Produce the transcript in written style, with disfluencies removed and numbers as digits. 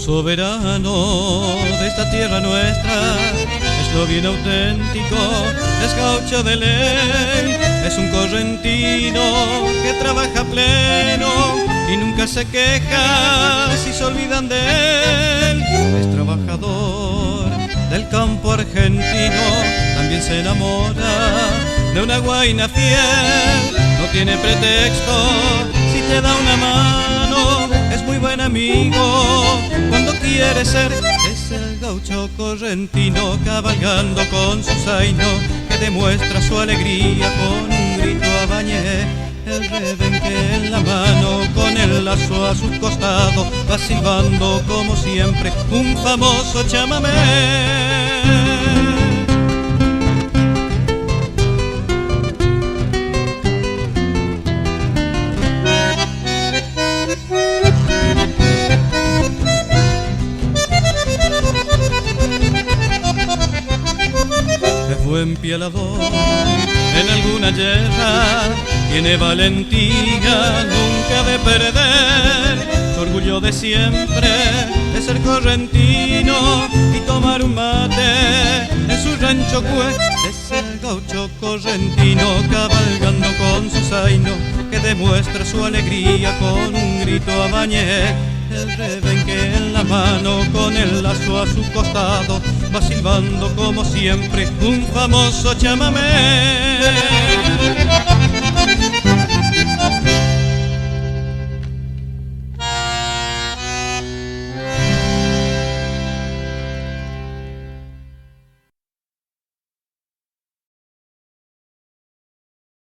soberano de esta tierra nuestra, es lo bien auténtico, es gaucho de ley, es un correntino que trabaja pleno y nunca se queja si se olvidan de él. Es trabajador del campo argentino, también se enamora de una guaina fiel, no tiene pretexto si te da una mano, es muy buen amigo cuando quiere ser. Es el gaucho correntino cabalgando con su zaino, que demuestra su alegría con un grito a Bañé. El rebenque en la mano, con el lazo a su costado, va silbando como siempre un famoso chamamé. Buen pielador en alguna guerra, tiene valentía nunca de perder, su orgullo de siempre es ser correntino y tomar un mate en su rancho es el gaucho correntino cabalgando con su zaino, que demuestra su alegría con un grito a Bañé. El rebenque en la mano, con el lazo a su costado, va silbando como siempre un famoso chamamé.